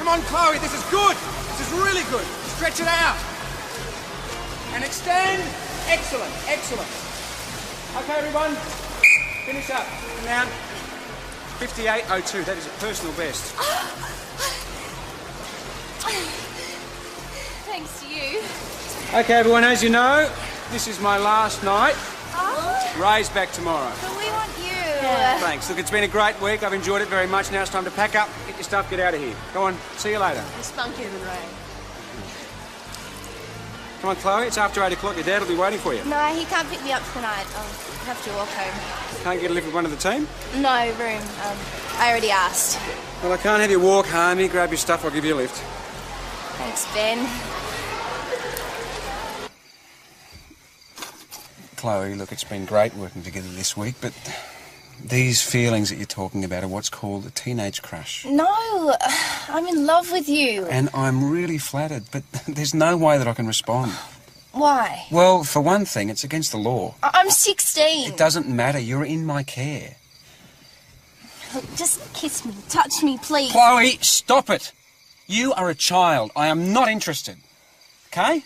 Come on, Chloe, this is good. This is really good. Stretch it out. And extend. Excellent, excellent. Okay, everyone. Finish up. Now, 58.02. That is a personal best. Thanks to you. Okay, everyone, as you know, this is my last night. Oh. Ray's back tomorrow. But we want you. Thanks. Look, it's been a great week. I've enjoyed it very much. Now it's time to pack up, get your stuff, get out of here. Go on. See you later. You're spunkier than Ray. Come on, Chloe. It's after 8 o'clock. Your dad will be waiting for you. No, he can't pick me up tonight. I'll have to walk home. Can't get a lift with one of the team? No, room. I already asked. Well, I can't have you walk home. You grab your stuff, I'll give you a lift. Thanks, Ben. Chloe, look, it's been great working together this week, but these feelings that you're talking about are what's called a teenage crush. No, I'm in love with you. And I'm really flattered, but there's no way that I can respond. Why? Well, for one thing, it's against the law. I'm 16. It doesn't matter. You're in my care. Look, just kiss me, touch me, please. Chloe, stop it. You are a child. I am not interested. Okay?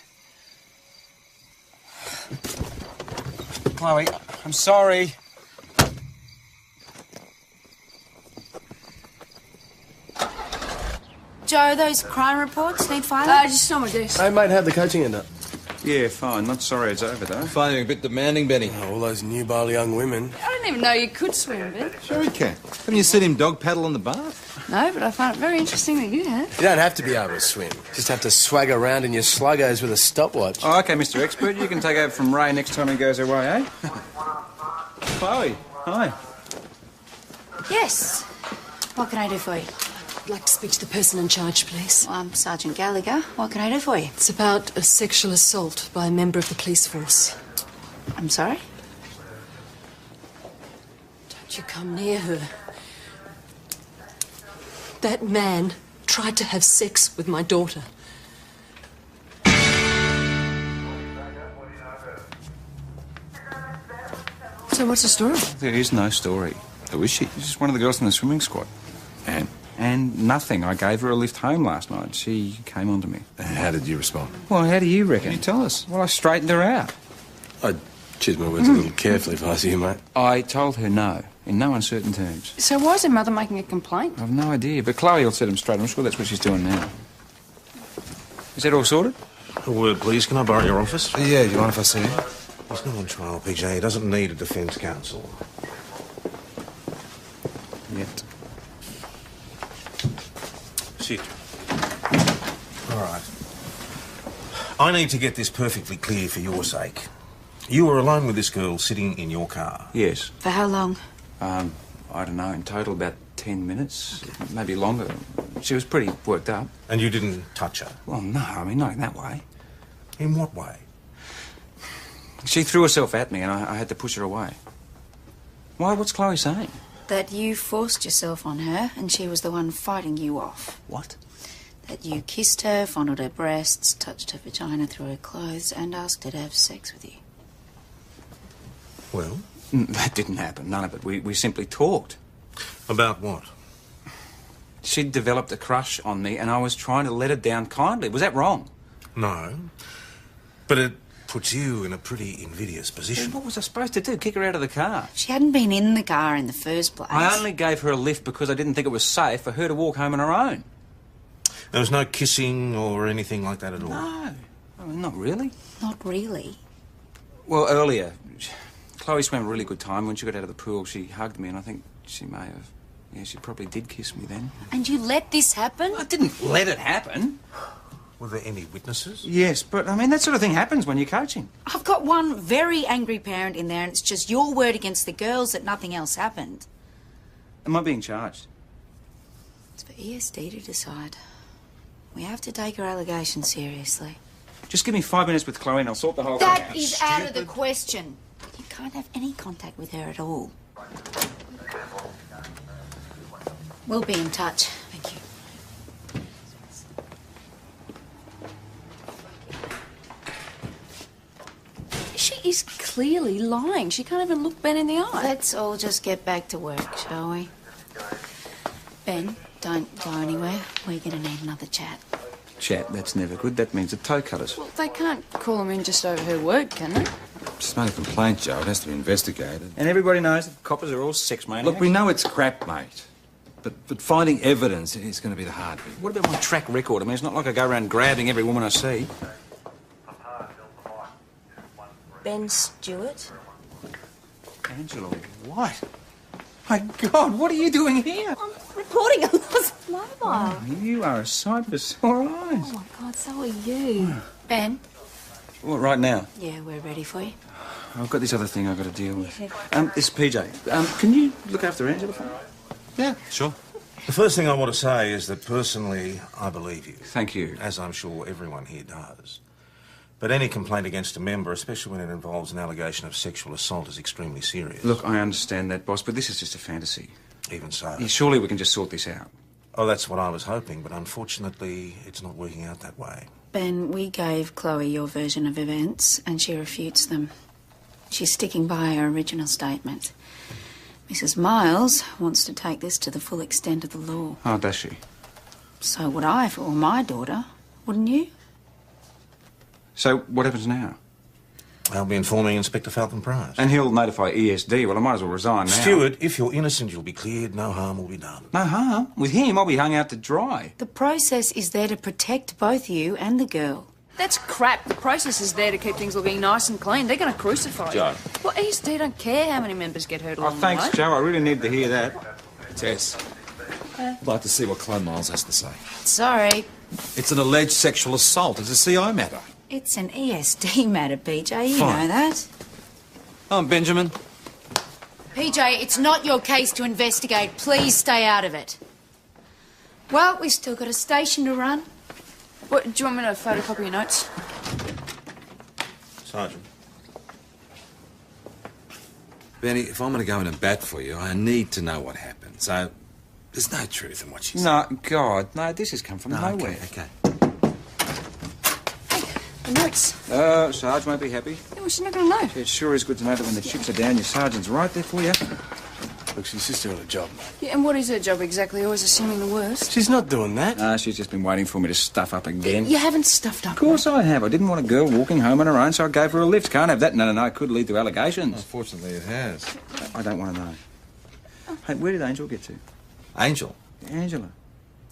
Chloe, I'm sorry. Joe, those crime reports need filing? Just on my desk. Hey, mate, how'd the coaching end up? Yeah, fine. Not sorry it's over, though. Finding a bit demanding, Benny. Oh, all those nubile young women. I didn't even know you could swim, Ben. Sure he can. Haven't you seen him dog paddle in the bath? No, but I find it very interesting that you have. You don't have to be able to swim. Just have to swag around in your sluggos with a stopwatch. Oh, OK, Mr. Expert. You can take over from Ray next time he goes away, eh? Chloe, hi. Yes. What can I do for you? I'd like to speak to the person in charge, please. Well, I'm Sergeant Gallagher. What can I do for you? It's about a sexual assault by a member of the police force. I'm sorry? Don't you come near her. That man tried to have sex with my daughter. So what's the story? There is no story. Who is she? She's just one of the girls in the swimming squad. And nothing. I gave her a lift home last night. She came onto me. How did you respond? Well, how do you reckon? You tell us. Well, I straightened her out. I'd choose my words a little carefully if I was you, mate. I told her no, in no uncertain terms. So why is her mother making a complaint? I've no idea, but Chloe will set him straight. I'm sure that's what she's doing now. Is that all sorted? A word, please. Can I borrow your office? Yeah, do you mind if I see him? He's not on trial, PJ. He doesn't need a defence counsel. Yet. Sit. All right. I need to get this perfectly clear for your sake. You were alone with this girl sitting in your car. Yes. For how long? I don't know, in total about 10 minutes, maybe longer. She was pretty worked up. And you didn't touch her? Well, no, I mean, not in that way. In what way? She threw herself at me and I had to push her away. Why, what's Chloe saying? That you forced yourself on her and she was the one fighting you off. What? That you kissed her, fondled her breasts, touched her vagina through her clothes and asked her to have sex with you. Well? That didn't happen, none of it. We simply talked. About what? She'd developed a crush on me and I was trying to let her down kindly. Was that wrong? No. But it puts you in a pretty invidious position. Well, what was I supposed to do? Kick her out of the car? She hadn't been in the car in the first place. I only gave her a lift because I didn't think it was safe for her to walk home on her own. There was no kissing or anything like that at all? No. I mean, not really. Not really. Well, earlier, Chloe swam a really good time. When she got out of the pool, she hugged me and I think she may have... Yeah, she probably did kiss me then. And you let this happen? I didn't let it happen. Were there any witnesses? Yes, but, I mean, that sort of thing happens when you're coaching. I've got one very angry parent in there and it's just your word against the girls that nothing else happened. Am I being charged? It's for ESD to decide. We have to take her allegations seriously. Just give me 5 minutes with Chloe and I'll sort the whole thing out. That is out of the question. You can't have any contact with her at all. We'll be in touch. Thank you. She is clearly lying. She can't even look Ben in the eye. Let's all just get back to work, shall we? Ben, Don't go anywhere. We're going to need another chat. Chat, that's never good. That means the toe cutters. Well, they can't call them in just over her work, can they? It's not a complaint, Joe. It has to be investigated. And everybody knows that coppers are all sex maniacs. Look, we know it's crap, mate. But finding evidence is going to be the hard bit. What about my track record? I mean, it's not like I go around grabbing every woman I see. Ben Stewart? Angela, what? My God, what are you doing here? I'm reporting a lost mobile. Oh, you are a sight for sore eyes. Oh, my God, so are you. Ben? What, right now? Yeah, we're ready for you. I've got this other thing I've got to deal with. This is PJ. Can you look after Angela for me? Yeah, sure. The first thing I want to say is that personally, I believe you. Thank you. As I'm sure everyone here does. But any complaint against a member, especially when it involves an allegation of sexual assault, is extremely serious. Look, I understand that, boss, but this is just a fantasy. Even so. Yeah, surely we can just sort this out. Oh, that's what I was hoping, but unfortunately, it's not working out that way. Ben, we gave Chloe your version of events, and she refutes them. She's sticking by her original statement. Mrs. Miles wants to take this to the full extent of the law. Oh, does she? So would I if it were my daughter, wouldn't you? So what happens now? I'll be informing Inspector Falcon Price. And he'll notify ESD. Well, I might as well resign now. Stewart, if you're innocent, you'll be cleared. No harm will be done. No harm. With him, I'll be hung out to dry. The process is there to protect both you and the girl. That's crap. The process is there to keep things looking nice and clean. They're going to crucify you. Joe. Well, ESD don't care how many members get hurt along Thanks, the way. Joe. I really need to hear that. Tess, I'd like to see what Chloe Miles has to say. Sorry, It's an alleged sexual assault. It's a CI matter. it's an ESD matter, PJ. You Fine. know that. I'm Benjamin. PJ, it's not your case to investigate. Please stay out of it. Well, we've still got a station to run. What, do you want me to photocopy your notes? Sergeant. Benny, if I'm going to go in and bat for you, I need to know what happened. So, there's no truth in what she said. No, God, no, this has come from nowhere. Okay. The notes. Sarge won't be happy. Yeah, well, she's not going to know. It sure is good to know that when the chips are down, your sergeant's right there for you. Look, she's just doing a job, mate. Yeah, and what is her job exactly? Always assuming the worst. She's not doing that. She's just been waiting for me to stuff up again. You haven't stuffed up. Of course I have. I didn't want a girl walking home on her own, so I gave her a lift. Can't have that. No. It could lead to allegations. Unfortunately, it has. I don't want to know. Hey, where did Angel get to? Angel? Angela.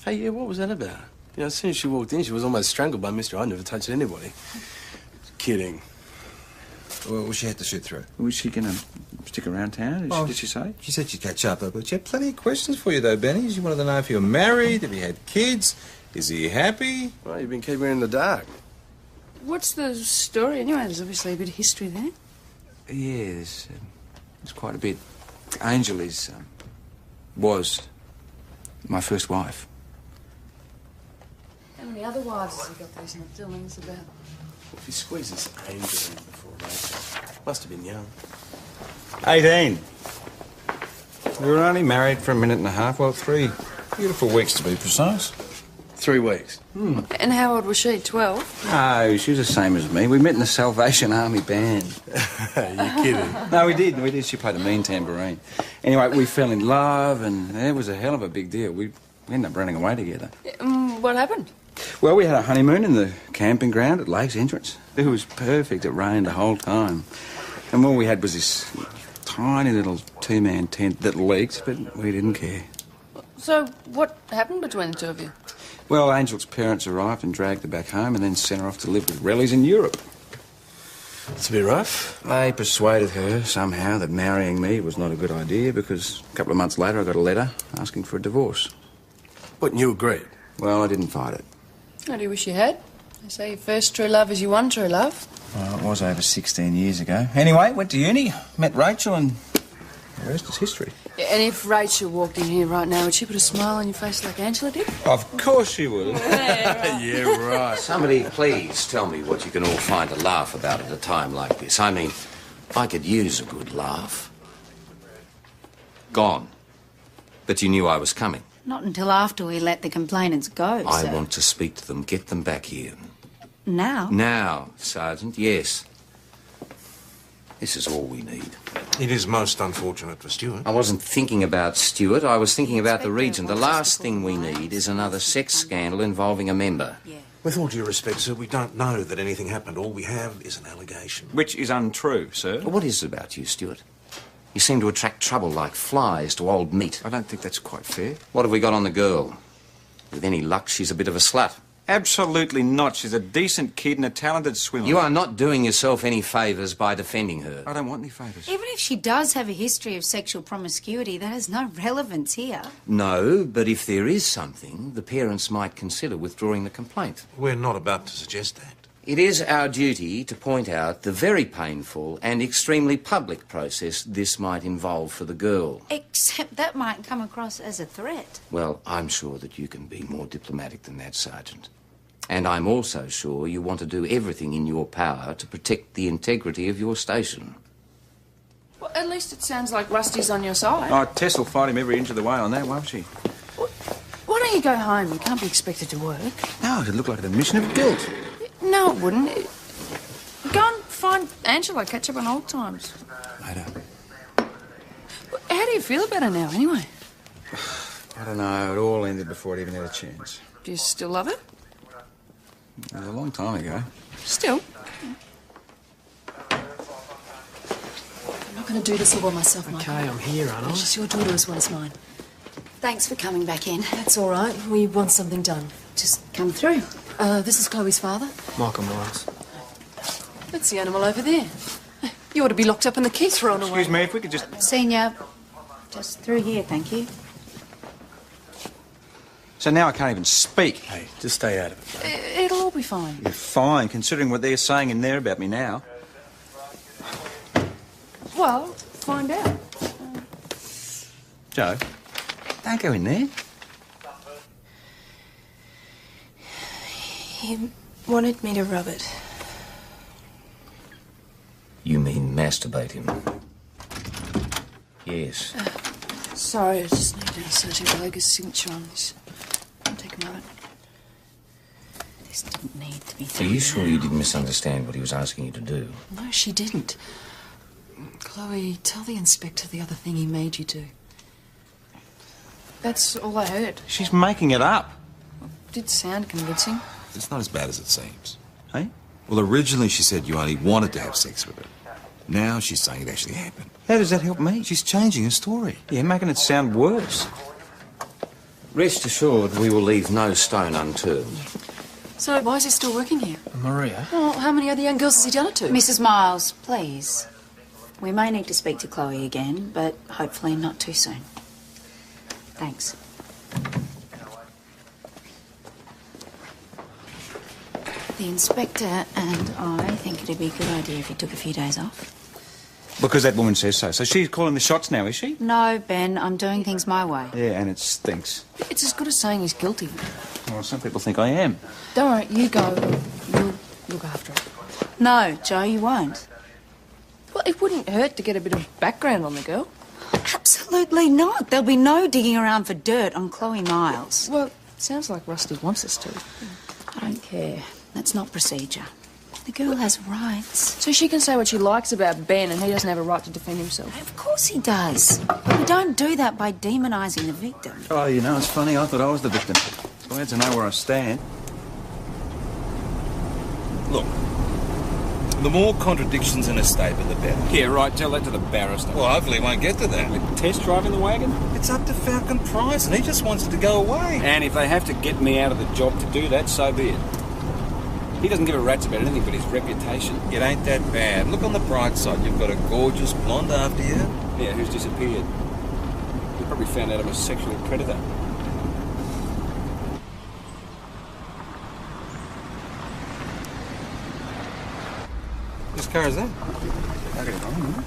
Hey, yeah, what was that about? You know, as soon as she walked in, she was almost strangled by Mr. I never touched anybody. Kidding. Well, she had to shoot through. Was she going to stick around town? Did she say? She said she'd catch up, but she had plenty of questions for you, though, Benny. She wanted to know if you were married, if you had kids, is he happy? Well, you've been keeping her in the dark. What's the story anyway? There's obviously a bit of history there. Yeah, there's quite a bit. Angel was my first wife. How many other wives has he got those not telling us about? If he squeezed this angel in before Rachel, must have been young. 18. We were only married for a minute and a half. Well, 3 beautiful weeks to be precise. 3 weeks. And how old was she? 12? No, she was the same as me. We met in the Salvation Army band. You're kidding. No, we did. She played a mean tambourine. Anyway, we fell in love, and it was a hell of a big deal. We ended up running away together. What happened? Well, we had a honeymoon in the camping ground at Lake's entrance. It was perfect. It rained the whole time. And all we had was this tiny little two-man tent that leaked, but we didn't care. So, what happened between the two of you? Well, Angel's parents arrived and dragged her back home and then sent her off to live with Rellies in Europe. It's a bit rough. They persuaded her somehow that marrying me was not a good idea because a couple of months later I got a letter asking for a divorce. What, and you agreed? Well, I didn't fight it. How do you wish you had? They say your first true love is your one true love. Well, it was over 16 years ago. Anyway, went to uni, met Rachel, and the rest is history. Yeah, and if Rachel walked in here right now, would she put a smile on your face like Angela did? Of course she would. Yeah, right. Somebody please tell me what you can all find to laugh about at a time like this. I mean, I could use a good laugh. Gone. But you knew I was coming. Not until after we let the complainants go, I sir. want to speak to them. Get them back here. Now? Now, Sergeant, yes. This is all we need. It is most unfortunate for Stuart. I wasn't thinking about Stuart. I was thinking about the region. The last thing we need is another sex scandal involving a member. With all due respect, sir, we don't know that anything happened. All we have is an allegation. Which is untrue, sir. What is it about you, Stuart? You seem to attract trouble like flies to old meat. I don't think that's quite fair. What have we got on the girl? With any luck, she's a bit of a slut. Absolutely not. She's a decent kid and a talented swimmer. You are not doing yourself any favours by defending her. I don't want any favours. Even if she does have a history of sexual promiscuity, that has no relevance here. No, but if there is something, the parents might consider withdrawing the complaint. We're not about to suggest that. It is our duty to point out the very painful and extremely public process this might involve for the girl. Except that might come across as a threat. Well, I'm sure that you can be more diplomatic than that, Sergeant. And I'm also sure you want to do everything in your power to protect the integrity of your station. Well, at least it sounds like Rusty's on your side. Oh, Tess will fight him every inch of the way on that, won't she? Why don't you go home? You can't be expected to work. No, it'd look like an admission of guilt. No, it wouldn't. Go and find Angela, catch up on old times. Later. How do you feel about her now, anyway? I don't know. It all ended before it even had a chance. Do you still love her? It was a long time ago. Still? I'm not going to do this all by myself, Michael. Okay, I'm here, aren't I? She's your daughter as well as mine. Thanks for coming back in. That's all right. We want something done. Just come through. This is Chloe's father. Michael Miles. That's the animal over there. You ought to be locked up and the key thrown away. Excuse me, if we could just... Senior, just through here, thank you. So now I can't even speak. Hey, just stay out of it. It'll all be fine. You're fine, considering what they're saying in there about me now. Well, find out. Joe, don't go in there. He wanted me to rub it. You mean masturbate him? Yes. Sorry, I just need a Sergeant Gallagher's signature on this. It'll take a moment. This didn't need to be Are done. you sure you didn't misunderstand what he was asking you to do? No, she didn't. Chloe, tell the inspector the other thing he made you do. That's all I heard. She's making it up. Did sound convincing. It's not as bad as it seems. Hey? Well, originally she said you only wanted to have sex with her. Now she's saying it actually happened. How does that help me? She's changing her story. Yeah, making it sound worse. Rest assured, we will leave no stone unturned. So, why is he still working here? Maria? Oh, how many other young girls has he done it to? Mrs. Miles, please. We may need to speak to Chloe again, but hopefully not too soon. Thanks. The inspector and I think it'd be a good idea if you took a few days off. Because that woman says so. So she's calling the shots now, is she? No, Ben, I'm doing things my way. Yeah, and it stinks. It's as good as saying he's guilty. Well, some people think I am. Don't worry, you go. You'll look after it. No, Joe, you won't. Well, it wouldn't hurt to get a bit of background on the girl. Absolutely not. There'll be no digging around for dirt on Chloe Miles. Well, it sounds like Rusty wants us to. I don't care. That's not procedure. The girl has rights. So she can say what she likes about Ben and he doesn't have a right to defend himself. Of course he does. But we don't do that by demonising the victim. Oh, you know, it's funny. I thought I was the victim. Glad to know where I stand. Look, the more contradictions in a statement, the better. Yeah, right. Tell that to the barrister. Well, hopefully it won't get to that. With test driving the wagon? It's up to Falcon Price, and he just wants it to go away. And if they have to get me out of the job to do that, so be it. He doesn't give a rat's about anything but his reputation. It ain't that bad. Look on the bright side. You've got a gorgeous blonde after you. Yeah, who's disappeared. He probably found out I'm a sexual predator. Whose car is that? I got it on.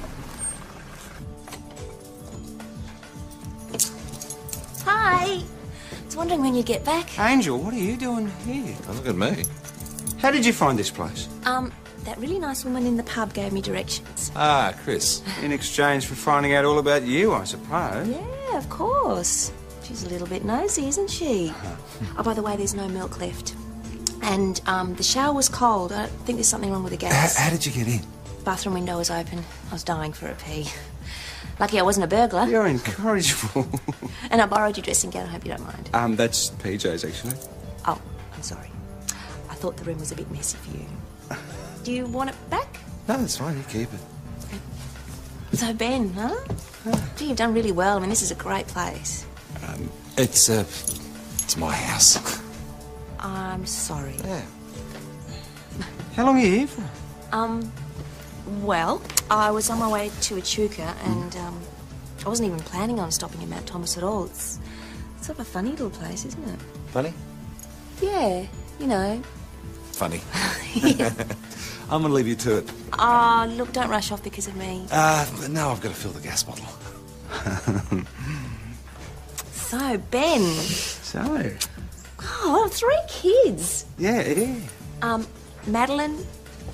Hi. I was wondering when you'd get back. Angel, what are you doing here? Oh, look at me. How did you find this place? That really nice woman in the pub gave me directions. Ah, Chris. In exchange for finding out all about you, I suppose. Yeah, of course. She's a little bit nosy, isn't she? Oh, by the way, there's no milk left. And the shower was cold. I think there's something wrong with the gas. How did you get in? Bathroom window was open. I was dying for a pee. Lucky I wasn't a burglar. You're incorrigible. And I borrowed your dressing gown, I hope you don't mind. That's PJ's, actually. Oh, I'm sorry. I thought the room was a bit messy for you. Do you want it back? No, that's fine. You keep it. So, Ben, huh? Gee, you've done really well. I mean, this is a great place. It's my house. I'm sorry. Yeah. How long are you here for? Well, I was on my way to Echuca and, I wasn't even planning on stopping in Mount Thomas at all. It's sort of a funny little place, isn't it? Funny? Yeah, you know. Funny. Yeah. I'm gonna leave you to it. Look, don't rush off because of me. But now I've got to fill the gas bottle. So, Ben. So? Oh, 3 kids. Yeah. Madeline,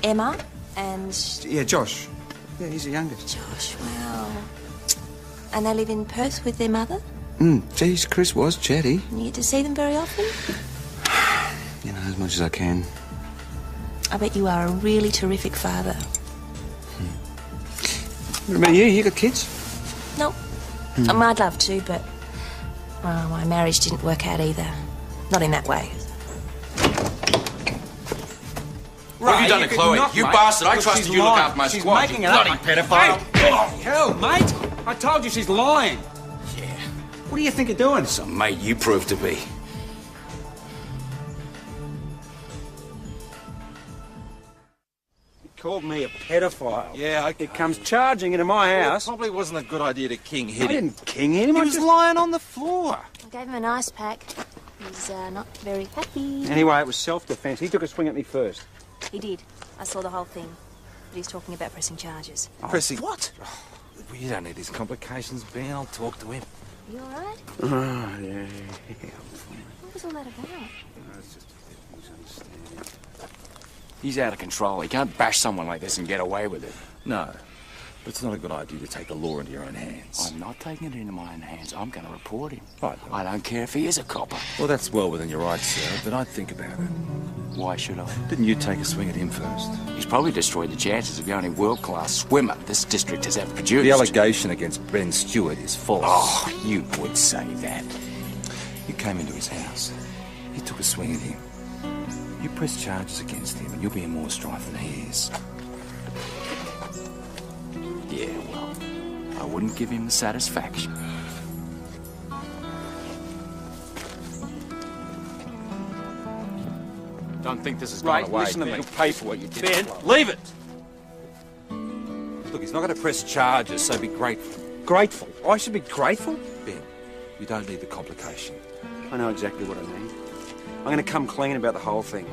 Emma, and... Yeah, Josh. Yeah, he's the youngest. Josh, wow. And they live in Perth with their mother? Geez, Chris was chatty. You get to see them very often? You know, as much as I can. I bet you are a really terrific father. What about you? You got kids? No. I'd love to, but... Well, my marriage didn't work out either. Not in that way. What have you done to Chloe? You bastard! I trusted you to look after my she's squad. Making You it bloody up. pedophile! Hey, hell, mate! I told you she's lying. Yeah. What do you think of doing? Some mate you proved to be. He called me a pedophile. Yeah, He comes charging into my house. It probably wasn't a good idea to king I hit him. didn't king him. He I was just... lying on the floor. I gave him an ice pack. He's not very happy. Anyway, it was self-defence. He took a swing at me first. He did. I saw the whole thing. But he's talking about pressing charges. Pressing what? You don't need these complications, Ben. I'll talk to him. You all right? Oh, yeah. What was all that about? He's out of control. He can't bash someone like this and get away with it. No, but it's not a good idea to take the law into your own hands. I'm not taking it into my own hands. I'm going to report him. Right. I don't care if he is a copper. Well, that's well within your rights, sir, but I'd think about it. Why should I? Didn't you take a swing at him first? He's probably destroyed the chances of the only world-class swimmer this district has ever produced. The allegation against Ben Stewart is false. Oh, you would say that. You came into his house. He took a swing at him. You press charges against him and you'll be in more strife than he is. Yeah, well, I wouldn't give him the satisfaction. Don't think this is going Right, away. listen to me. You'll pay for what you did. Ben, to Chloe. leave it! Look, he's not going to press charges, so be grateful. Grateful? I should be grateful? Ben, you don't need the complication. I know exactly what I mean. I'm going to come clean about the whole thing.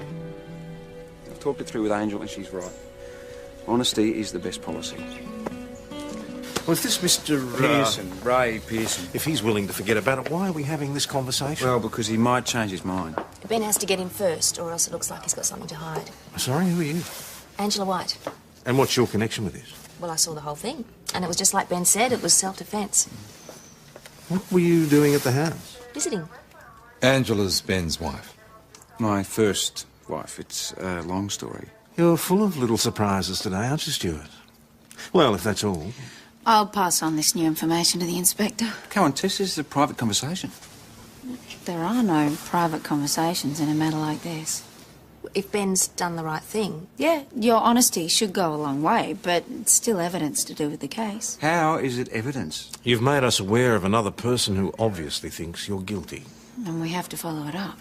I've talked it through with Angel and she's right. Honesty is the best policy. Was this Mr. Pearson, Ray Pearson. If he's willing to forget about it, why are we having this conversation? Well, because he might change his mind. Ben has to get in first, or else it looks like he's got something to hide. Sorry, who are you? Angela White. And what's your connection with this? Well, I saw the whole thing. And it was just like Ben said, it was self-defence. What were you doing at the house? Visiting. Angela's Ben's wife. My first wife. It's a long story. You're full of little surprises today, aren't you, Stuart? Well, if that's all. I'll pass on this new information to the inspector. Come on, Tess, this is a private conversation. There are no private conversations in a matter like this. If Ben's done the right thing. Yeah, your honesty should go a long way, but it's still evidence to do with the case. How is it evidence? You've made us aware of another person who obviously thinks you're guilty. And we have to follow it up.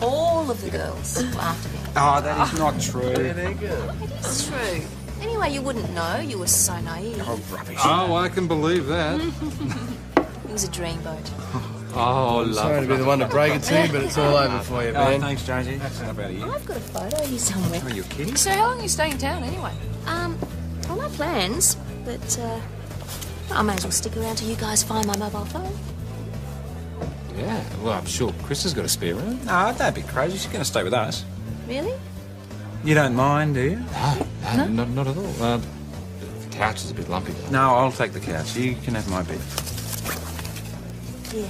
All of the girls were after me. Oh, that is not true. It is true. Anyway, you wouldn't know. You were so naive. Oh, rubbish. Oh, I can believe that. It was a dreamboat. Oh, love. Sorry to be the one to break it to you, but it's all over for you, Oh, man. thanks, Jonesy. That's enough out of you. I've got a photo here somewhere. Are you kidding? So how long are you staying in town anyway? Well, no plans, but I may as well stick around till you guys find my mobile phone. Yeah, well, I'm sure Chris has got a spare room. No, don't be crazy. She's going to stay with us. Really? You don't mind, do you? No, not at all. The couch is a bit lumpy. No, I'll take the couch. You can have my bed. Yeah.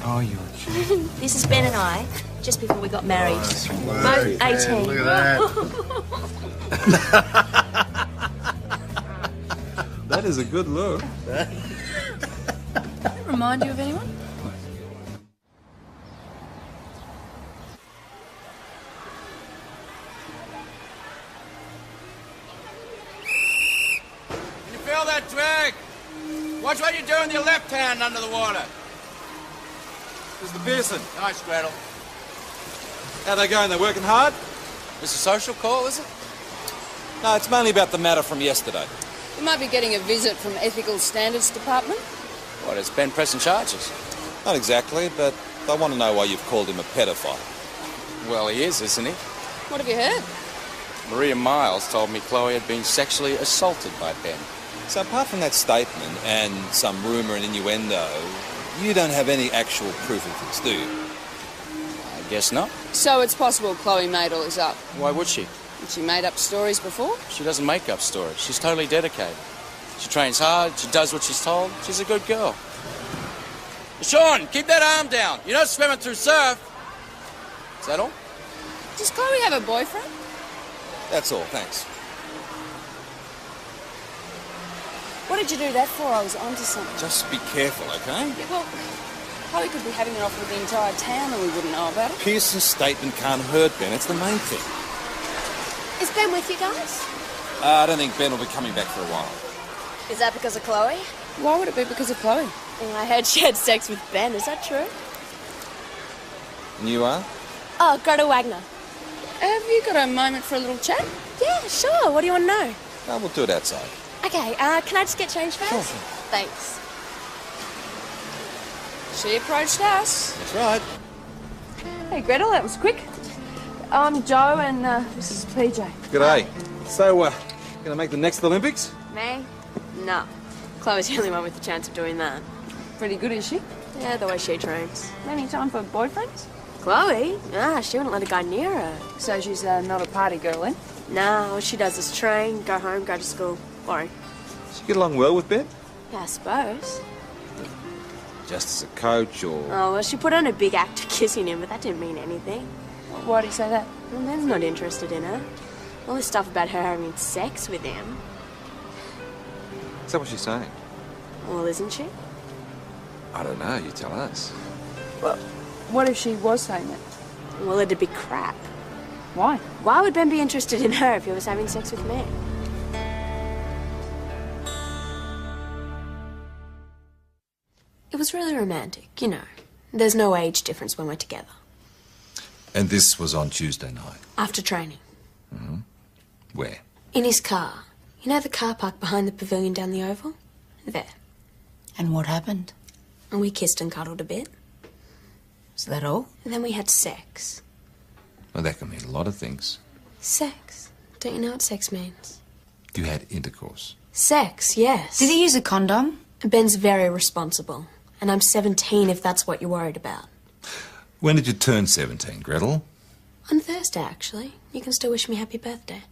Oh, you're a cheat. This is Ben and I, just before we got married. Both 18. Look at that. That is a good look. Does it remind you of anyone? Can you feel that drag? Watch what you're doing with your left hand under the water. Mr. Pearson, Nice, Gretel. how they going? They're working hard? This a social call, is it? No, it's mainly about the matter from yesterday. You might be getting a visit from Ethical Standards Department. What, is Ben pressing charges? Not exactly, but I want to know why you've called him a pedophile. Well, he is, isn't he? What have you heard? Maria Miles told me Chloe had been sexually assaulted by Ben. So apart from that statement and some rumour and innuendo, you don't have any actual proof of this, do you? I guess not. So it's possible Chloe made all this up. Why would she? Had she made up stories before? She doesn't make up stories. She's totally dedicated. She trains hard, she does what she's told. She's a good girl. Sean, keep that arm down. You're not swimming through surf. Is that all? Does Chloe have a boyfriend? That's all, thanks. What did you do that for? I was onto something. Just be careful, okay? Yeah, well, Chloe could be having it off with the entire town and we wouldn't know about it. Pearson's statement can't hurt Ben, it's the main thing. Is Ben with you guys? I don't think Ben will be coming back for a while. Is that because of Chloe? Why would it be because of Chloe? I heard she had sex with Ben. Is that true? And you are? Oh, Greta Wagner. Have you got a moment for a little chat? Yeah, sure. What do you want to know? No, we'll do it outside. Okay, can I just get changed first? Sure. Thanks. She approached us. That's right. Hey, Gretel, that was quick. I'm Joe and this is PJ. G'day. So, gonna make the next Olympics? Me? No. Chloe's the only one with the chance of doing that. Pretty good, is she? Yeah, the way she trains. Any time for boyfriends? Chloe? She wouldn't let a guy near her. So she's not a party girl, then? No, all she does is train, go home, go to school. Boring. Does she get along well with Ben? Yeah, I suppose. Just as a coach or... Oh, well, she put on a big act of kissing him, but that didn't mean anything. Why do you say that? Well, Ben's not interested in her. All this stuff about her having sex with him. Is that what she's saying? Well, isn't she? I don't know, you tell us. Well, what if she was saying that? Well, it'd be crap. Why? Why would Ben be interested in her if he was having sex with me? It was really romantic, you know. There's no age difference when we're together. And this was on Tuesday night? After training. Mm-hmm. Where? In his car. You know the car park behind the pavilion down the Oval? There. And what happened? And we kissed and cuddled a bit. Is that all? And then we had sex. Well, that can mean a lot of things. Sex. Don't you know what sex means? You had intercourse. Sex, yes. Did he use a condom? Ben's very responsible. And I'm 17 if that's what you're worried about. When did you turn 17, Gretel? On Thursday, actually. You can still wish me happy birthday.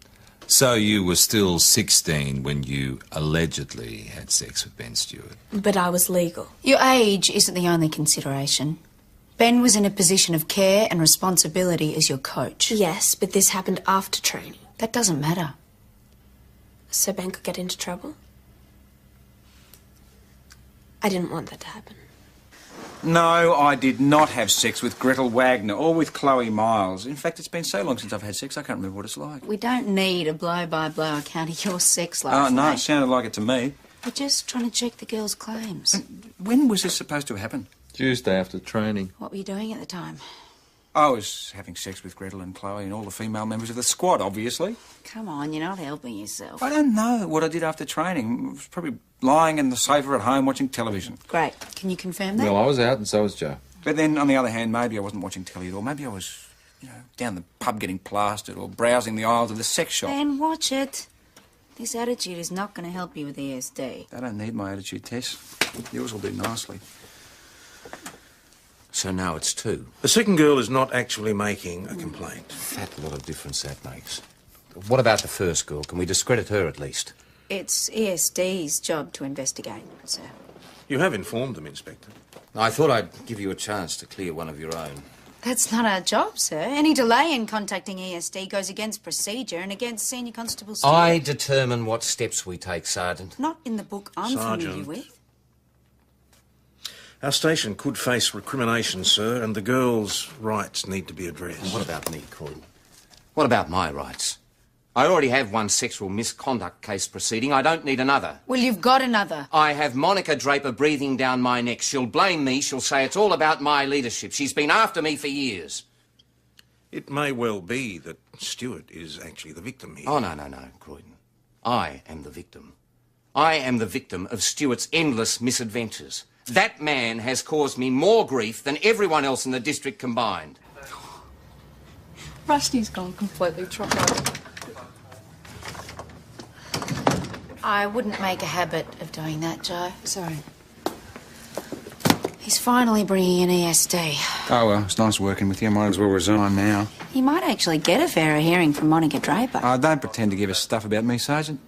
So you were still 16 when you allegedly had sex with Ben Stewart? But I was legal. Your age isn't the only consideration. Ben was in a position of care and responsibility as your coach. Yes, but this happened after training. That doesn't matter. So Ben could get into trouble? I didn't want that to happen. No, I did not have sex with Gretel Wagner or with Chloe Miles. In fact, it's been so long since I've had sex, I can't remember what it's like. We don't need a blow-by-blow account of your sex life. Oh, no, mate. it sounded like it to me. We're just trying to check the girl's claims. When was this supposed to happen? Tuesday after training. What were you doing at the time? I was having sex with Gretel and Chloe and all the female members of the squad, obviously. Come on, you're not helping yourself. I don't know what I did after training. I was probably lying in the sofa at home watching television. Great. Can you confirm that? Well, I was out and so was Joe. But then, on the other hand, maybe I wasn't watching telly at all. Maybe I was, down the pub getting plastered or browsing the aisles of the sex shop. Then watch it. This attitude is not going to help you with ESD. They don't need my attitude, Tess. Yours will do nicely. So now it's 2. The second girl is not actually making a complaint. Fat lot of difference that makes. What about the first girl? Can we discredit her at least? It's ESD's job to investigate, sir. You have informed them, Inspector. I thought I'd give you a chance to clear one of your own. That's not our job, sir. Any delay in contacting ESD goes against procedure and against Senior Constable Stewart. I determine what steps we take, Sergeant. Not in the book I'm familiar with. Our station could face recrimination, sir, and the girl's rights need to be addressed. And what about me, Croydon? What about my rights? I already have one sexual misconduct case proceeding. I don't need another. Well, you've got another. I have Monica Draper breathing down my neck. She'll blame me. She'll say it's all about my leadership. She's been after me for years. It may well be that Stewart is actually the victim here. Oh, no, Croydon. I am the victim. I am the victim of Stewart's endless misadventures. That man has caused me more grief than everyone else in the district combined. Rusty's gone completely chocolate. I wouldn't make a habit of doing that, Joe. Sorry. He's finally bringing in ESD. Oh, well, it's nice working with you. I might as well resign now. He might actually get a fairer hearing from Monica Draper. Oh, don't pretend to give us stuff about me, Sergeant.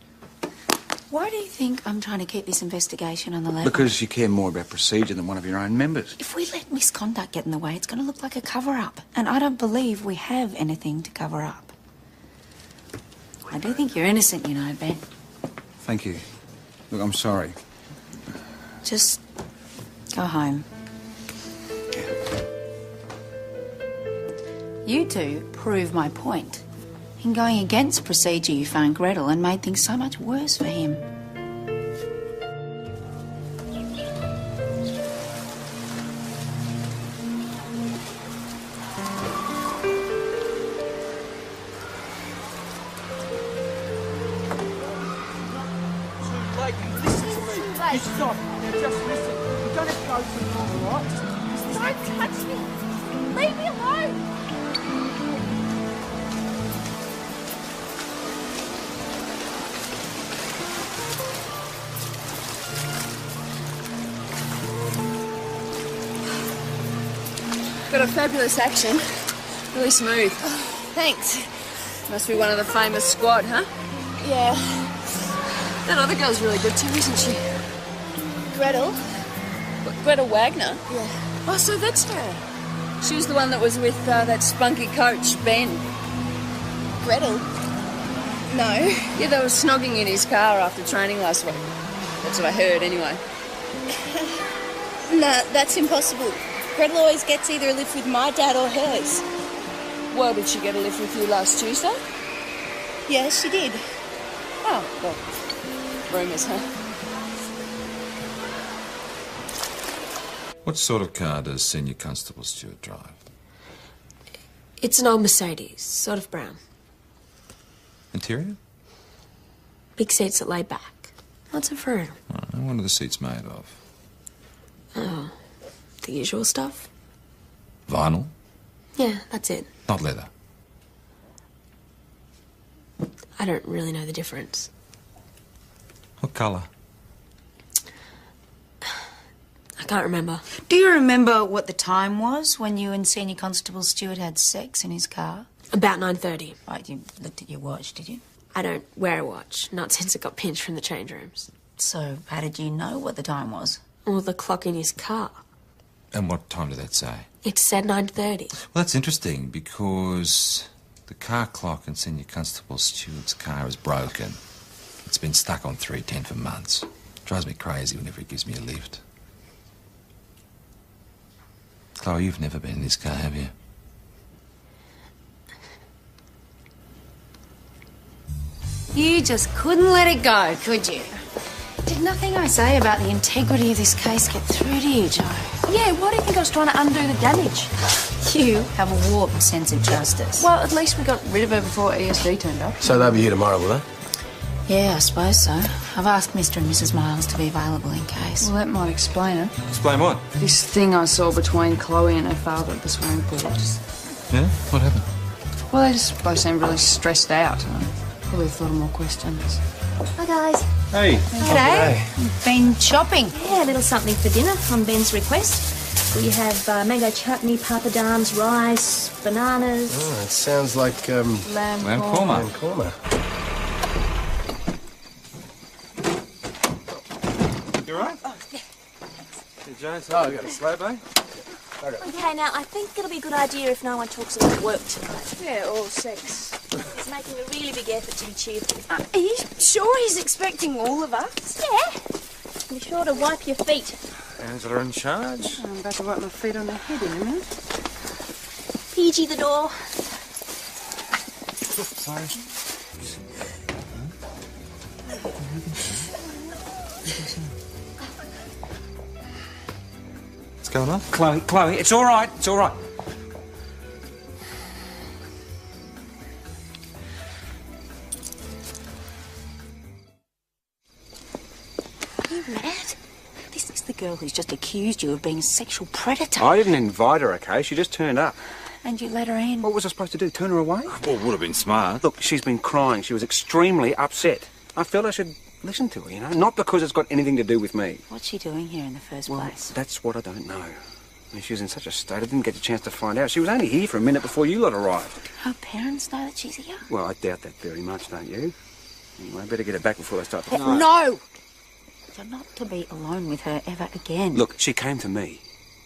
Why do you think I'm trying to keep this investigation on the level? Because you care more about procedure than one of your own members. If we let misconduct get in the way, it's going to look like a cover-up. And I don't believe we have anything to cover up. I do think you're innocent, you know, Ben. Thank you. Look, I'm sorry. Just go home. You two prove my point. In going against procedure, you found Gretel and made things so much worse for him. Stop. Now just listen. You don't have to go too long, all right? Don't touch me. Leave me alone. Got a fabulous action. Really smooth. Thanks. Must be one of the famous squad, huh? Yeah. That other girl's really good too, isn't she? Gretel? What, Gretel Wagner? Yeah. Oh, so that's her. She was the one that was with that spunky coach, Ben. Gretel? No. Yeah, they were snogging in his car after training last week. That's what I heard, anyway. Nah, that's impossible. Gretel always gets either a lift with my dad or hers. Well, did she get a lift with you last Tuesday? Yes, she did. Oh, well, rumours, huh? What sort of car does Senior Constable Stewart drive? It's an old Mercedes, sort of brown. Interior? Big seats that lay back. Lots of room. Oh, what are the seats made of? Oh, the usual stuff? Vinyl? Yeah, that's it. Not leather? I don't really know the difference. What colour? I can't remember. Do you remember what the time was when you and Senior Constable Stewart had sex in his car? About 9:30. Right, you looked at your watch, did you? I don't wear a watch, not since it got pinched from the change rooms. So, how did you know what the time was? Or the clock in his car. And what time did that say? It said 9:30. Well, that's interesting because the car clock in Senior Constable Stewart's car is broken. It's been stuck on 3:10 for months. Drives me crazy whenever he gives me a lift. Chloe, you've never been in this car, have you? You just couldn't let it go, could you? Did nothing I say about the integrity of this case get through to you, Joe? Yeah, why do you think I was trying to undo the damage? You have a warped sense of justice. Well, at least we got rid of her before ESD turned up. So they'll be here tomorrow, will they? Yeah, I suppose so. I've asked Mr. and Mrs. Miles to be available in case. Well, that might explain it. Explain what? This thing I saw between Chloe and her father at the swimming pool. Yeah? What happened? Well, they just both seemed really stressed out. I probably thought of more questions. Hi, guys. Hey. G'day. You've been shopping. Yeah, a little something for dinner on Ben's request. We have mango chutney, papadums, rice, bananas. Oh, it sounds like, Lamb korma. lamb korma. You all right? Oh, yeah. Jones, oh, you got a slow bay? Okay, now, I think it'll be a good idea if no one talks about work tonight. Yeah, or sex. He's making a really big effort to be cheerful. Are you sure he's expecting all of us? Yeah. Be sure to wipe your feet. Angela in charge. I'm about to wipe my feet on the head in a minute. PG the door. Sorry. What's going on? Chloe, it's all right. It's all right. Are you mad? This is the girl who's just accused you of being a sexual predator. I didn't invite her, okay? She just turned up. And you let her in. What was I supposed to do? Turn her away? Well, would have been smart. Look, she's been crying. She was extremely upset. I felt I should listen to her, you know? Not because it's got anything to do with me. What's she doing here in the first place? That's what I don't know. I mean, she was in such a state, I didn't get a chance to find out. She was only here for a minute before you lot arrived. Her parents know that she's here? Well, I doubt that very much, don't you? Anyway, better get her back before they start to... No! You're not to be alone with her ever again. Look, she came to me.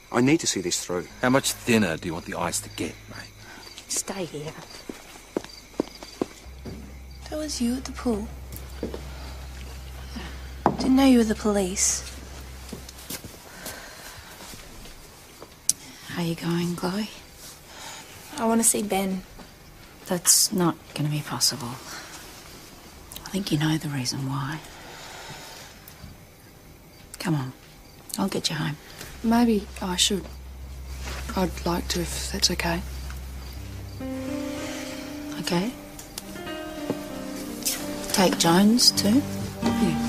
I need to see this through. How much thinner do you want the ice to get, mate? Stay here. That was you at the pool. Didn't know you were the police. How are you going, Chloe? I want to see Ben. That's not going to be possible. I think you know the reason why. Come on. I'll get you home. Maybe I should. I'd like to, if that's okay. Okay. Take Jones, too? Yeah.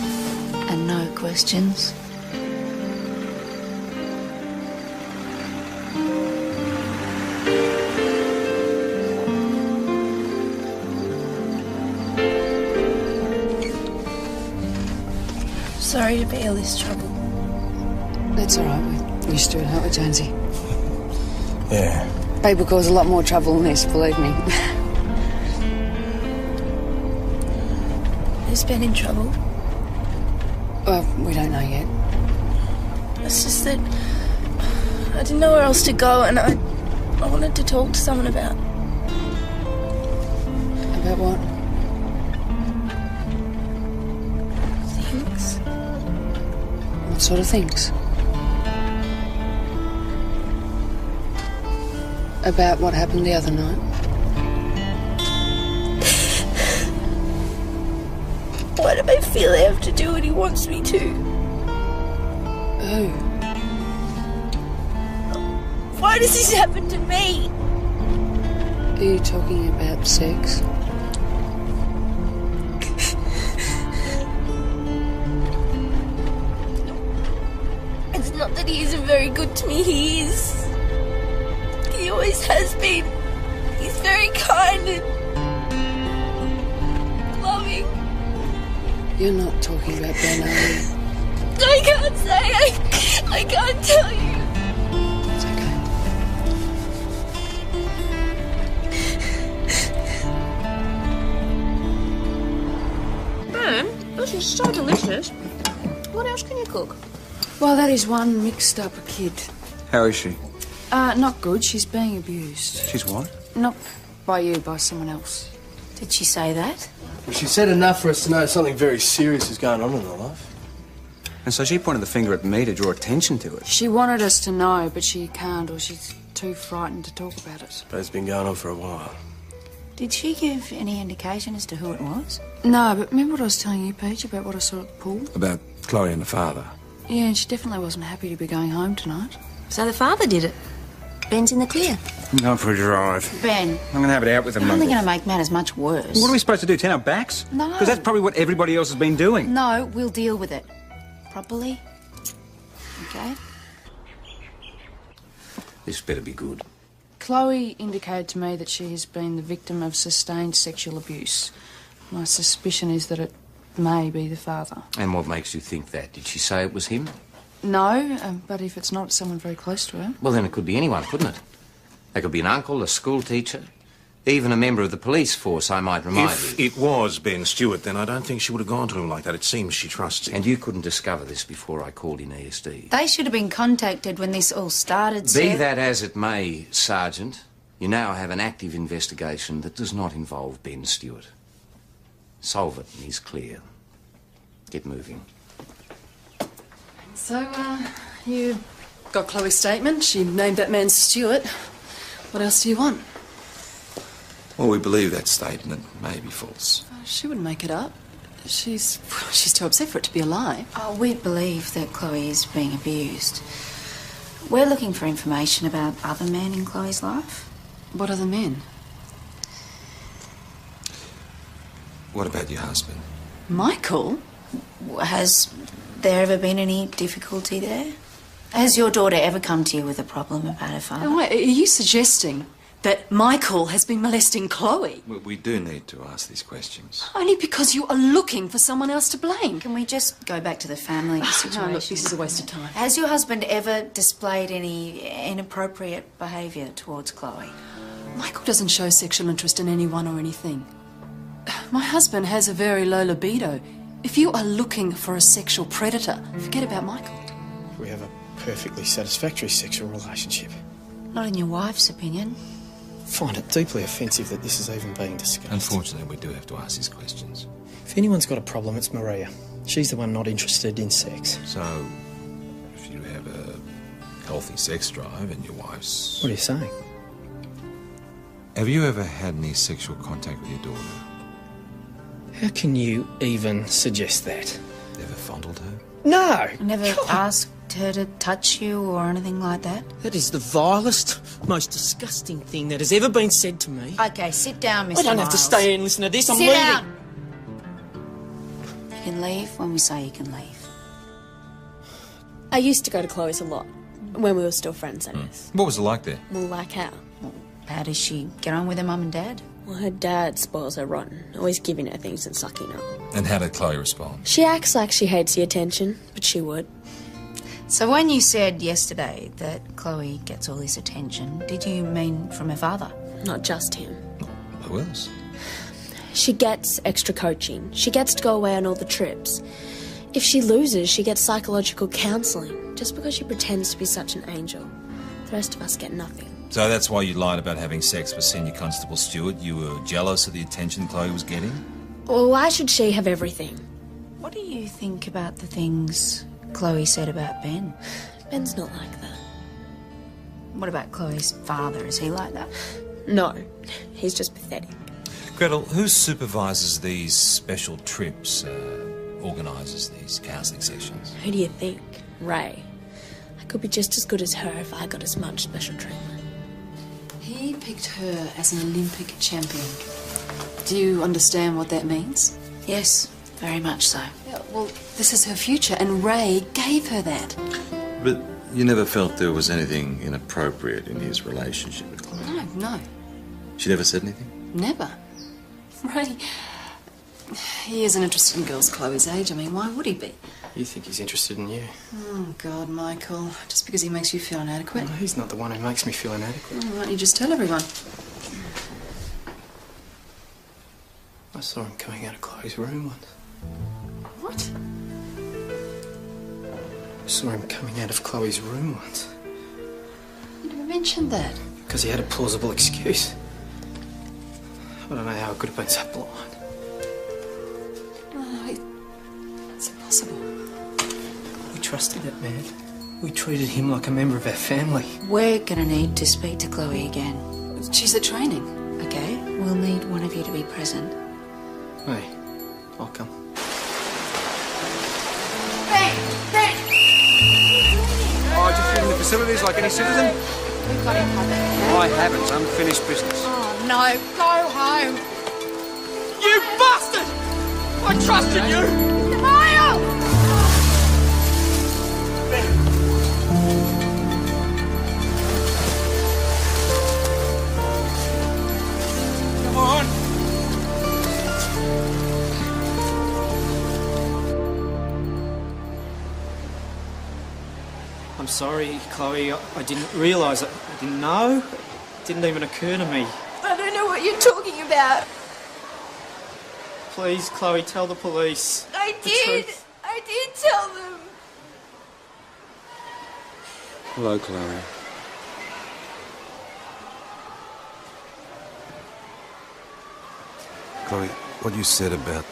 And no questions? Sorry to be all this trouble. That's all right. We're used to it, aren't we, Jonesy? Yeah. Babe will cause a lot more trouble than this, believe me. Has Ben in trouble? Well, we don't know yet. It's just that I didn't know where else to go, and I wanted to talk to someone about. About what? Things. What sort of things? About what happened the other night? Why do I feel I have to do what he wants me to? Oh. Why does this happen to me? Are you talking about sex? It's not that he isn't very good to me, he is. He always has been. He's very kind and loving. You're not talking about Ben, are you? I can't say. I can't tell you. It's okay. Ben, this is so delicious. What else can you cook? Well, that is one mixed up kid. How is she? Not good. She's being abused. She's what? Not by you, by someone else. Did she say that? Well, she said enough for us to know something very serious is going on in her life. And so she pointed the finger at me to draw attention to it. She wanted us to know, but she can't, or she's too frightened to talk about it. But it's been going on for a while. Did she give any indication as to who it was? No, but remember what I was telling you, Peach, about what I saw at the pool? About Chloe and the father. Yeah, and she definitely wasn't happy to be going home tonight. So the father did it. Ben's in the clear. I'm going for a drive. Ben. I'm going to have it out with them. You're only going to make matters much worse. What are we supposed to do, turn our backs? No. Because that's probably what everybody else has been doing. No, we'll deal with it. Properly. Okay? This better be good. Chloe indicated to me that she has been the victim of sustained sexual abuse. My suspicion is that it may be the father. And what makes you think that? Did she say it was him? No, but if it's not, it's someone very close to her. Well, then it could be anyone, couldn't it? They could be an uncle, a school teacher, Even a member of the police force, I might remind If you. it was Ben Stewart, then I don't think she would have gone to him like that. It seems she trusts him. And you couldn't discover this before I called in ESD. They should have been contacted when this all started, Be Seth. that as it may, Sergeant, you now have an active investigation that does not involve Ben Stewart. Solve it and he's clear. Get moving. So, you got Chloe's statement. She named that man Stewart. What else do you want? Well, we believe that statement may be false. She wouldn't make it up. She's too upset for it to be a lie. Oh, we believe that Chloe is being abused. We're looking for information about other men in Chloe's life. What other men? What about your husband? Michael? Has there ever been any difficulty there? Has your daughter ever come to you with a problem about her father? Oh, wait, are you suggesting that Michael has been molesting Chloe? We do need to ask these questions. Only because you are looking for someone else to blame. Can we just go back to the family situation? No, look, this is a waste of time. Has your husband ever displayed any inappropriate behaviour towards Chloe? Michael doesn't show sexual interest in anyone or anything. My husband has a very low libido. If you are looking for a sexual predator, forget about Michael. We have a perfectly satisfactory sexual relationship. Not in your wife's opinion. Find it deeply offensive that this is even being discussed. Unfortunately, we do have to ask these questions. If anyone's got a problem, it's Maria. She's the one not interested in sex. So, if you have a healthy sex drive and your wife's... What are you saying? Have you ever had any sexual contact with your daughter? How can you even suggest that? Ever fondled her? No! Never asked her to touch you or anything like that? That is the vilest, most disgusting thing that has ever been said to me. Okay, sit down, Mr. I don't have to Miles. stay here and listen to this. I'm Sit leaving. down! You can leave when we say you can leave. I used to go to Chloe's a lot, when we were still friends, that is. What was it like there? Well, like how? How does she get on with her mum and dad? Well, her dad spoils her rotten, always giving her things and sucking up. And how did Chloe respond? She acts like she hates the attention, but she would. So when you said yesterday that Chloe gets all this attention, did you mean from her father? Not just him. Who else? She gets extra coaching. She gets to go away on all the trips. If she loses, she gets psychological counselling, just because she pretends to be such an angel. The rest of us get nothing. So that's why you lied about having sex with Senior Constable Stewart? You were jealous of the attention Chloe was getting? Well, why should she have everything? What do you think about the things Chloe said about Ben? Ben's not like that. What about Chloe's father? Is he like that? No, he's just pathetic. Gretel, who supervises these special trips, organises these counselling sessions? Who do you think? Ray. I could be just as good as her if I got as much special treatment. He picked her as an Olympic champion. Do you understand what that means? Yes, very much so. Yeah, well, this is her future, and Ray gave her that. But you never felt there was anything inappropriate in his relationship with Chloe? No, She never said anything? never. Ray, he isn't interested in girls Chloe's age. I mean, why would he be? You think he's interested in you? Oh, God, Michael. Just because he makes you feel inadequate? Well, he's not the one who makes me feel inadequate. Why don't you just tell everyone? I saw him coming out of Chloe's room once. What? I saw him coming out of Chloe's room once. You never mentioned that. Because he had a plausible excuse. I don't know how I could have been so blind. No, it's impossible. We trusted that man. We treated him like a member of our family. We're gonna need to speak to Chloe again. She's at training. Okay, we'll need one of you to be present. Hey, I'll come. Oh, just using the facilities like any citizen? We've got him covered. I haven't. Unfinished business. Oh no, go home. You bastard! I trusted you! Miles! Come on! I'm sorry, Chloe. I didn't realise it. I didn't know. It didn't even occur to me. I don't know what what you're talking about. Please, Chloe, tell the police. I the did. truth. I did tell them. Hello, Chloe. Chloe, what you said about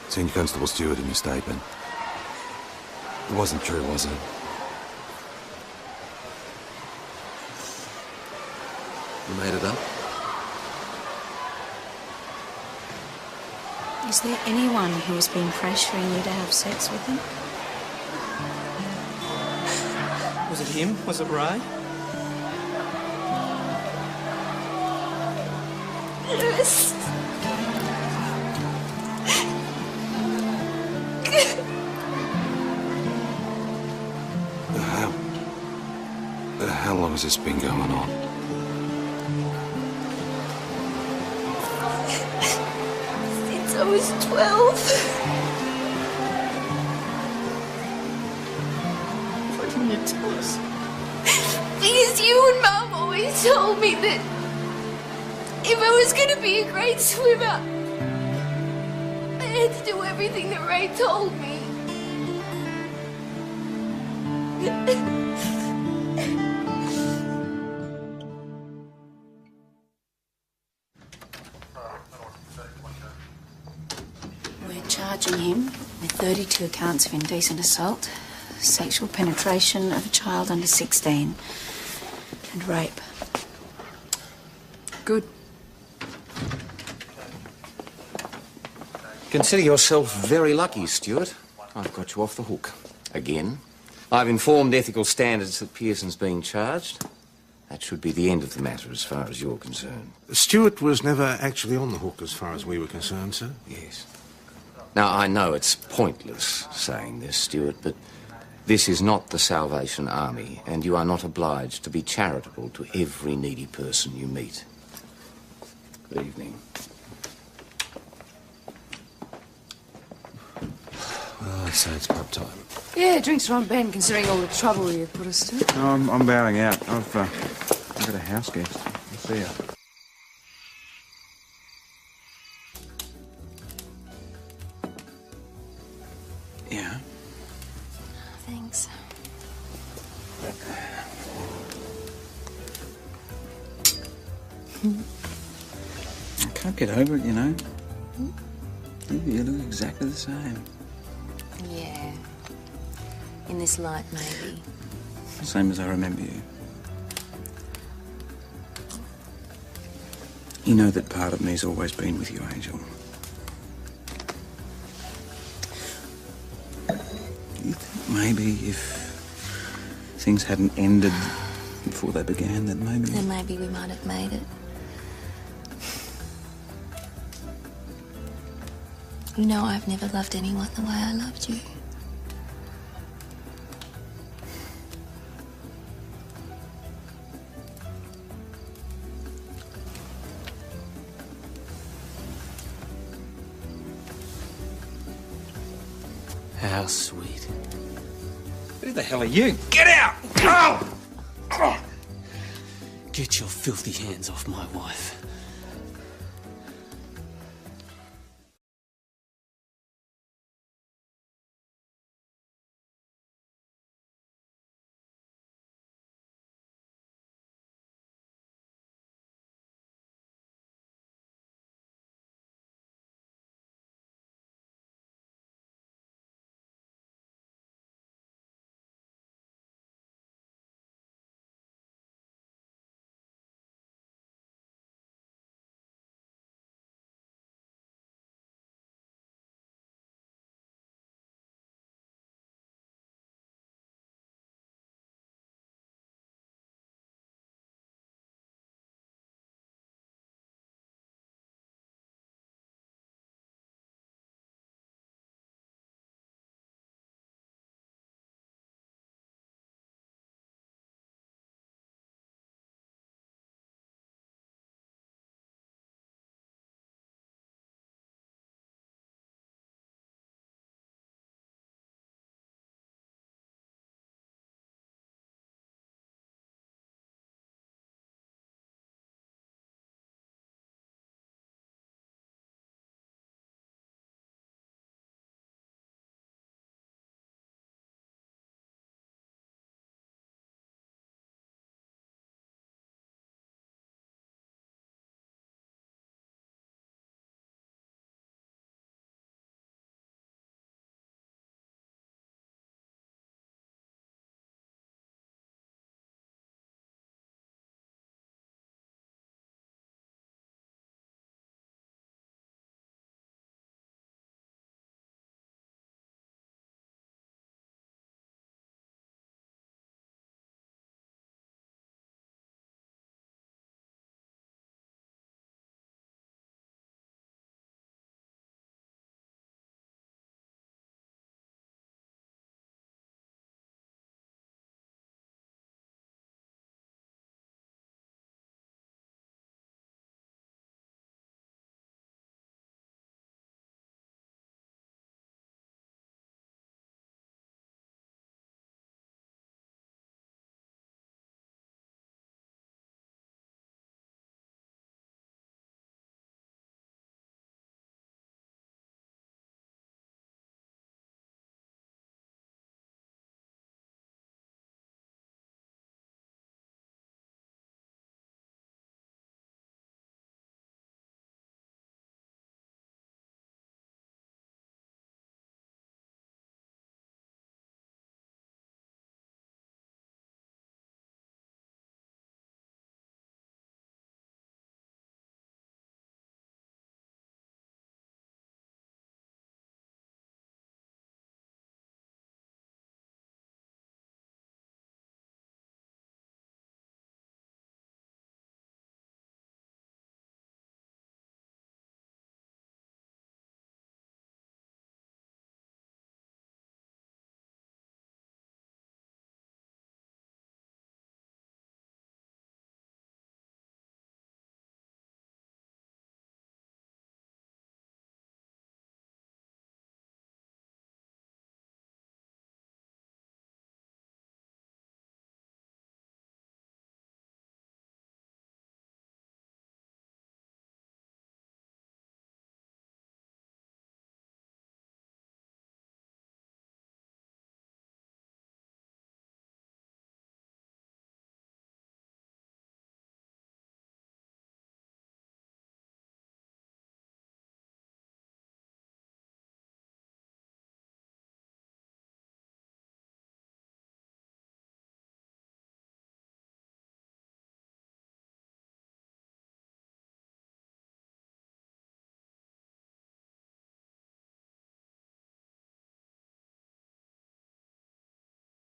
Senior Constable Stewart in your statement, it wasn't true, was it? You made it up? Is there anyone who has been pressuring you to have sex with him? Was it him? Was it Ray? Yes. How long has this been going on? Since I was 12. Why didn't you tell us? Because you and Mum always told me that if I was going to be a great swimmer, I had to do everything that Ray told me. We're charging him with 32 counts of indecent assault, sexual penetration of a child under 16, and rape. Good. Consider yourself very lucky, Stuart. I've got you off the hook. Again. I've informed ethical standards that Pearson's being charged. That should be the end of the matter as far as you're concerned. Stewart was never actually on the hook as far as we were concerned, sir. Yes. Now, I know it's pointless saying this, Stuart, but this is not the Salvation Army, and you are not obliged to be charitable to every needy person you meet. Good evening. Well, I'd say it's pub time. Yeah, drinks are on Ben, considering all the trouble you've put us to. No, I'm bowing out. I've got a house guest. I'll see ya. Yeah. Thanks. I can't get over it, you know. You look exactly the same. Yeah. In this light, maybe. Same as I remember you. You know that part of me's always been with you, Angel. You think maybe if things hadn't ended before they began, that maybe... Then maybe we might have made it. You know, I've never loved anyone the way I loved you. How sweet. Who the hell are you? Get out! Oh! Get your filthy hands off my wife.